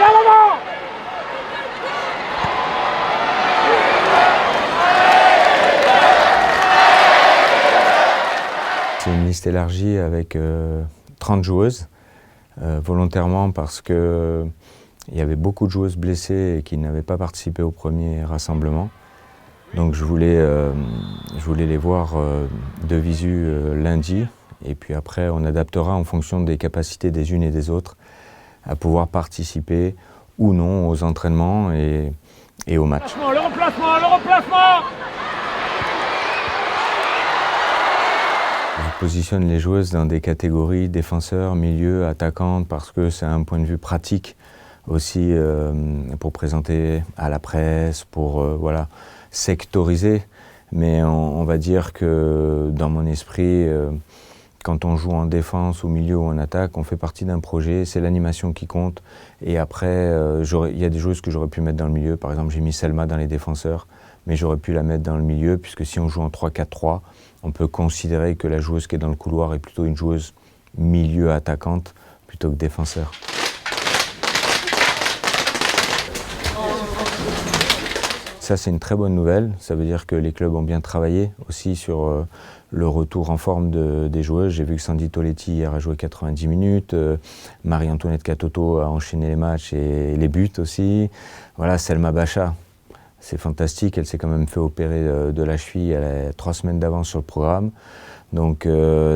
l'avant! C'est une liste élargie avec 30 joueuses, volontairement parce qu'il y avait beaucoup de joueuses blessées et qui n'avaient pas participé au premier rassemblement. Donc je voulais les voir de visu lundi, et puis après on adaptera en fonction des capacités des unes et des autres à pouvoir participer ou non aux entraînements et aux matchs. Le remplacement! Je positionne les joueuses dans des catégories défenseurs, milieu, attaquantes, parce que c'est un point de vue pratique aussi pour présenter à la presse, pour voilà, sectoriser. Mais on va dire que dans mon esprit, quand on joue en défense, au milieu ou en attaque, on fait partie d'un projet, c'est l'animation qui compte. Et après, il y a des joueuses que j'aurais pu mettre dans le milieu. Par exemple, j'ai mis Selma dans les défenseurs, mais j'aurais pu la mettre dans le milieu, puisque si on joue en 3-4-3, on peut considérer que la joueuse qui est dans le couloir est plutôt une joueuse milieu attaquante plutôt que défenseur. Ça, c'est une très bonne nouvelle. Ça veut dire que les clubs ont bien travaillé aussi sur le retour en forme des joueuses. J'ai vu que Sandy Toletti hier a joué 90 minutes, Marie-Antoinette Katoto a enchaîné les matchs et les buts aussi. Voilà, Selma Bacha, c'est fantastique. Elle s'est quand même fait opérer de la cheville. Elle a 3 semaines d'avance sur le programme. Donc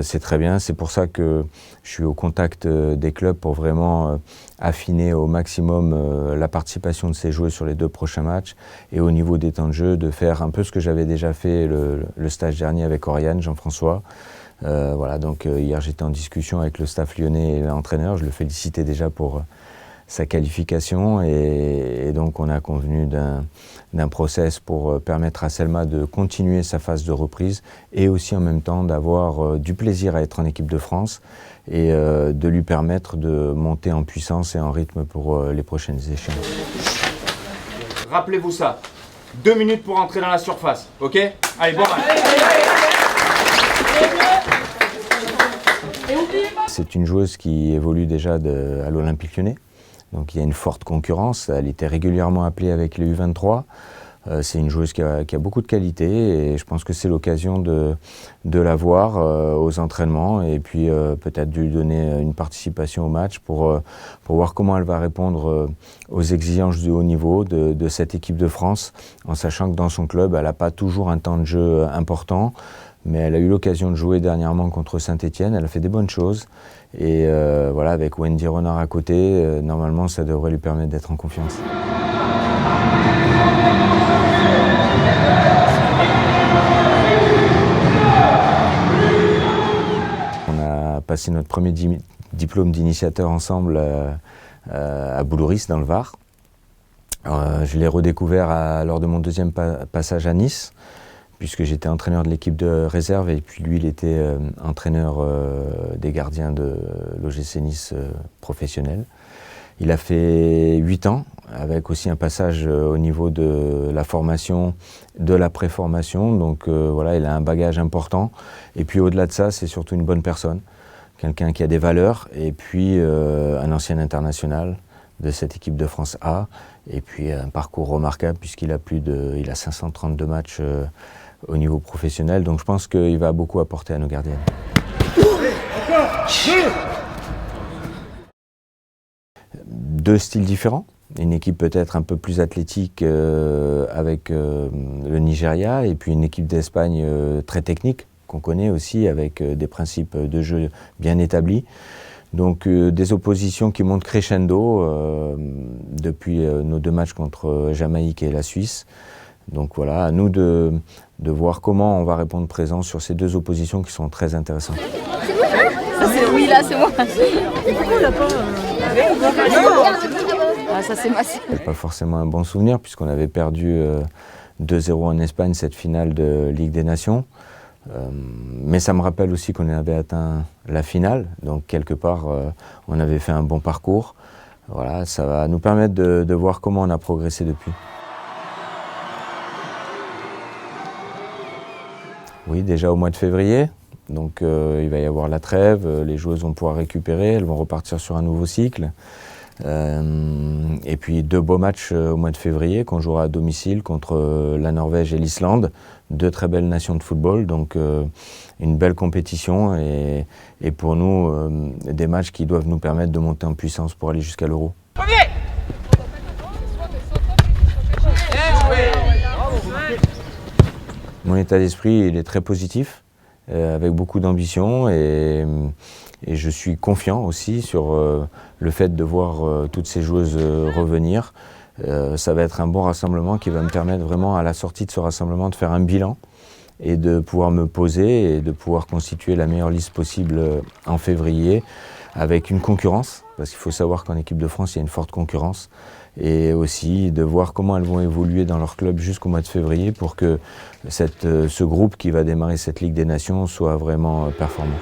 c'est très bien. C'est pour ça que je suis au contact des clubs pour vraiment affiner au maximum la participation de ces joueuses sur les 2 prochains matchs. Et au niveau des temps de jeu, de faire un peu ce que j'avais déjà fait le stage dernier avec Oriane, Jean-François. Voilà, donc hier j'étais en discussion avec le staff lyonnais et l'entraîneur. Je le félicitais déjà pour sa qualification et donc on a convenu d'un process pour permettre à Selma de continuer sa phase de reprise et aussi en même temps d'avoir du plaisir à être en équipe de France et de lui permettre de monter en puissance et en rythme pour les prochaines échéances. Rappelez-vous ça, 2 minutes pour entrer dans la surface, ok? Allez, bon match. C'est une joueuse qui évolue déjà à l'Olympique Lyonnais. Donc il y a une forte concurrence, elle était régulièrement appelée avec les U23. C'est une joueuse qui a beaucoup de qualité et je pense que c'est l'occasion de la voir aux entraînements et puis peut-être de lui donner une participation au match pour voir comment elle va répondre aux exigences du haut niveau de cette équipe de France, en sachant que dans son club, elle n'a pas toujours un temps de jeu important, mais elle a eu l'occasion de jouer dernièrement contre Saint-Étienne, elle a fait des bonnes choses. Et voilà, avec Wendy Renard à côté, normalement ça devrait lui permettre d'être en confiance. On a passé notre premier diplôme d'initiateur ensemble à Boulouris dans le Var. Je l'ai redécouvert lors de mon 2e passage à Nice, puisque j'étais entraîneur de l'équipe de réserve et puis lui il était entraîneur des gardiens de l'OGC Nice professionnel. Il a fait 8 ans, avec aussi un passage au niveau de la formation, de la préformation, donc voilà, il a un bagage important. Et puis au-delà de ça, c'est surtout une bonne personne, quelqu'un qui a des valeurs, et puis un ancien international de cette équipe de France A, et puis un parcours remarquable puisqu'il a il a 532 matchs au niveau professionnel, donc je pense qu'il va beaucoup apporter à nos gardiennes. 2 styles différents, une équipe peut-être un peu plus athlétique avec le Nigeria et puis une équipe d'Espagne très technique qu'on connaît aussi avec des principes de jeu bien établis. Donc des oppositions qui montent crescendo depuis nos 2 matchs contre Jamaïque et la Suisse. Donc voilà, à nous de voir comment on va répondre présent sur ces 2 oppositions qui sont très intéressantes. C'est moi ça? Oui, là, c'est moi. Et pourquoi on l'a pas Ah, ça c'est massif. C'est pas forcément un bon souvenir puisqu'on avait perdu 2-0 en Espagne cette finale de Ligue des Nations. Mais ça me rappelle aussi qu'on avait atteint la finale, donc quelque part on avait fait un bon parcours. Voilà, ça va nous permettre de voir comment on a progressé depuis. Oui, déjà au mois de février, donc il va y avoir la trêve, les joueuses vont pouvoir récupérer, elles vont repartir sur un nouveau cycle. Et puis 2 beaux matchs au mois de février qu'on jouera à domicile contre la Norvège et l'Islande. 2 très belles nations de football, donc une belle compétition et pour nous des matchs qui doivent nous permettre de monter en puissance pour aller jusqu'à l'Euro. Mon état d'esprit, il est très positif, avec beaucoup d'ambition et je suis confiant aussi sur le fait de voir toutes ces joueuses revenir. Ça va être un bon rassemblement qui va me permettre vraiment à la sortie de ce rassemblement de faire un bilan et de pouvoir me poser et de pouvoir constituer la meilleure liste possible en février avec une concurrence, parce qu'il faut savoir qu'en équipe de France, il y a une forte concurrence, et aussi de voir comment elles vont évoluer dans leur club jusqu'au mois de février pour que ce groupe qui va démarrer cette Ligue des Nations soit vraiment performant.